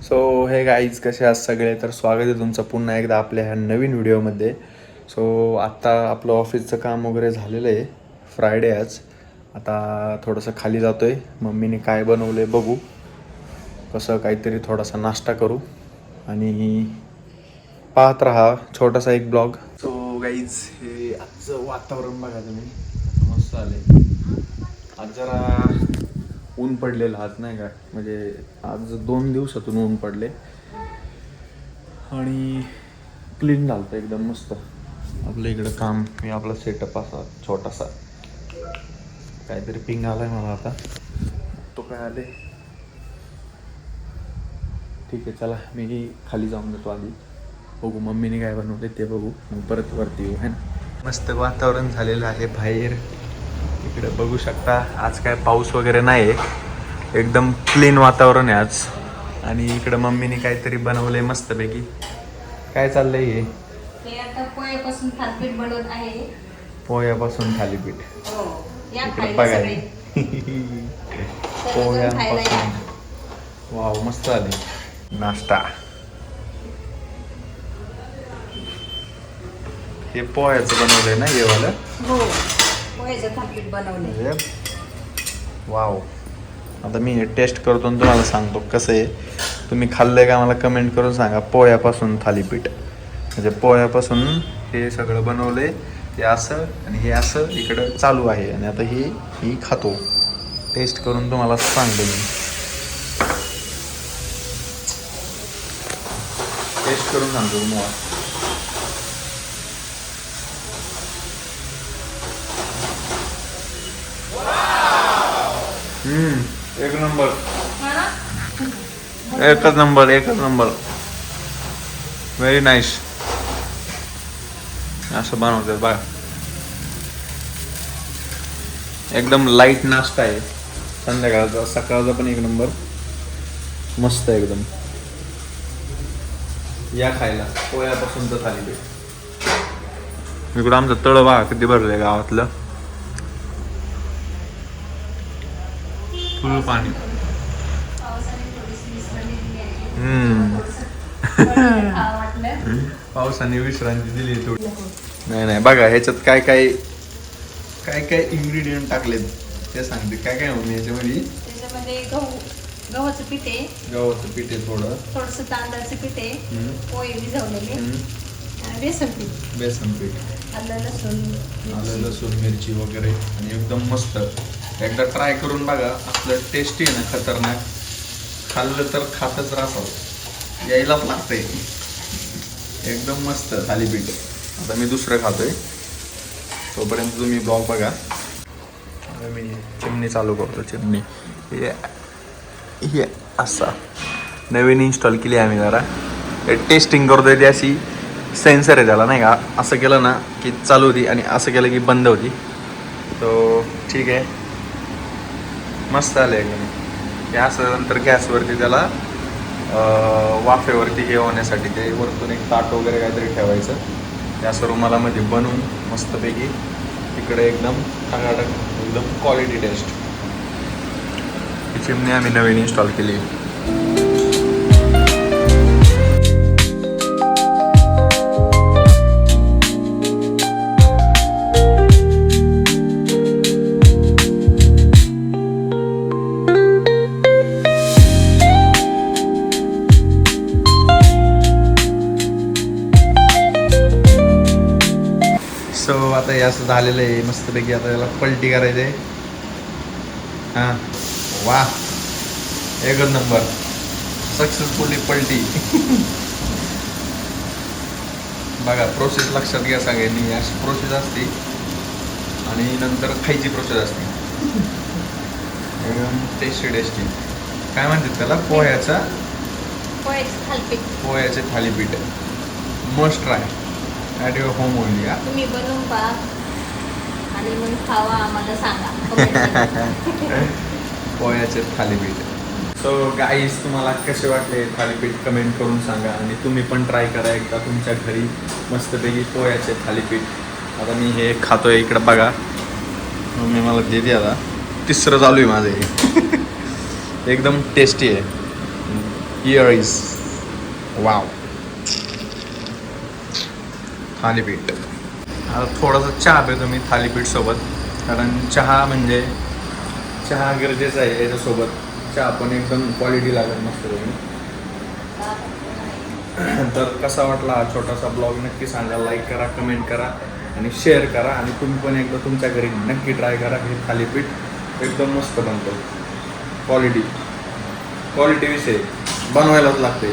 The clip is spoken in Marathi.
सो हे गाईज कसे आहात सगळे. तर स्वागत आहे तुमचं पुन्हा एकदा आपल्या ह्या नवीन व्हिडिओमध्ये. सो आत्ता आपलं ऑफिसचं काम वगैरे झालेलं आहे. फ्रायडे आज. आता थोडंसं खाली जातो आहे. मम्मीने काय बनवलं आहे बघू. कसं काहीतरी थोडासा नाश्ता करू आणि पाहत राहा छोटासा एक ब्लॉग. सो गाईज हे आजचं वातावरण बघा तुम्ही, मस्त आले. आज जरा ऊन पडलेलं आज नाही का, म्हणजे आज 2 दिवसातून ऊन पडले आणि क्लीन झालं एकदम मस्त. आपलं इकडं काम मी आपला सेटअप असा छोटासा काहीतरी पिंग आलाय मला आता. तो काय आले ठीक आहे. चला मी खाली जाऊन देतो आधी, बघू मम्मीने काय बनवले ते बघू, मग परत वरती येऊ है ना. मस्त वातावरण झालेलं आहे बाहेर. इकडे बघू शकता आज काय पाऊस वगैरे नाही आहे, एकदम क्लीन वातावरण आहे आज. आणि इकडं मम्मीने काहीतरी बनवलंय मस्तपैकी. काय चाललंय हे? हे आता पोह्यापासून थालीपीठ बनवत आहे. पोह्यापासून थालीपीठ. हो, या इकडे खायला बघा सगळे. सर्वजण खायला या. पोह्यापासून वाव मस्त आले नाश्ता. हे पोह्याचं बनवलंय ना हे वालं? हो, पोह्याचं थालीपीठ बनवले. वाव. आता मी हे टेस्ट करतो आणि तुम्हाला सांगतो कसं आहे. तुम्ही खाल्लंय का मला कमेंट करून सांगा. पोह्यापासून थालीपीठ म्हणजे पोह्यापासून हे सगळं बनवलंय. हे असं आणि हे असं इकडं चालू आहे आणि आता ही खातो. टेस्ट करून तुम्हाला सांगतो मी. टेस्ट करून सांगतो तुम्हाला. एक नंबर, एकच नंबर, एकच नंबर. Very nice. असं बनवतात बघा. एकदम लाईट नाश्ता आहे संध्याकाळचा. सकाळचा पण एक नंबर मस्त एकदम. या खायला पोह्यापासून तर थालीपीठ. इकडं आमचं तळ बघा किती भरलंय गावातलं. फुल पाणी. पावसाने विश्रांती दिली थोडी. नाही नाही बघा ह्याच्यात काय काय काय काय इन्ग्रेडियंट टाकलेत ते सांगते. काय काय म्हणून याच्यामध्ये त्याच्यामध्ये गव्हाचं पीठ आहे, गव्हाचं पीठ आहे, थोडंसं तांदळाचं पीठ आहे, पोहे भिजवलेले आणि बेसन पीठ, आलं लसूण मिरची वगैरे आणि एकदम मस्त. एकदा ट्राय करून बघा. असलं टेस्टी आहे ना खतरनाक. खाल्लं तर खातच राहावं, यायलाच लागतंय. एकदम मस्त थालीपीठ. आता मी दुसरं खातोय, तोपर्यंत तुम्ही ब्लॉग बघा. मी चिमणी चालू करतो. चिमणी हे असा नवीन इन्स्टॉल केली आम्ही. जरा टेस्टिंग करतोय. ती अशी सेन्सर आहे त्याला नाही का. असं केलं ना की चालू होती आणि असं केलं की बंद होती. तो ठीक आहे मस्त आलं एकदम. हे असं नंतर गॅसवरती त्याला वाफेवरती हे होण्यासाठी ते वरतून एक ताट वगैरे काहीतरी ठेवायचं. त्या असं रुमालामध्ये बनवून मस्तपैकी तिकडे एकदम टकाटक एकदम क्वालिटी टेस्ट. ही चिमणी आम्ही नवीन इन्स्टॉल केली. सो आता हे असं झालेलं आहे मस्तपैकी. आता याला पलटी करायचं आहे. हां वा एकच नंबर. सक्सेसफुली पलटी. बघा प्रोसेस लक्षात घ्या सगळ्यांनी. अशी प्रोसेस असते आणि नंतर खायची प्रोसेस असते. एकदम टेस्टी. काय म्हणतात त्याला? पोह्याचे thalipeeth. Must try at your home only. तुम्ही बनवून पहा आणि मग खावा, आम्हाला सांगा. पोह्याचे थालीपीठ. सो गाईस तुम्हाला कसे वाटले थालीपीठ कमेंट करून सांगा. आणि तुम्ही पण ट्राय करा एकदा तुमच्या घरी मस्तपैकी पोह्याचे थालीपीठ. आता मी हे खातोय इकडं बघा. मम्मी मला देते आता. तिसरं चालू आहे माझं हे. एकदम टेस्टी आहे. Here is wow thalipeeth. आता थोडंसं चहा पितो मी थालीपीठ सोबत, कारण चहा म्हणजे चहा गरजेचा आहे. याच्यासोबत चहा पण एकदम क्वालिटी लागत नसतो तुम्ही. तर कसा वाटला हा छोटासा ब्लॉग नक्की सांगा, लाईक करा, कमेंट करा आणि शेअर करा. आणि तुम्ही पण एकदा तुमच्या घरी नक्की ट्राय करा. हे थालीपीठ एकदम मस्त बनतं. क्वालिटी विषय बनवायलाच लागते.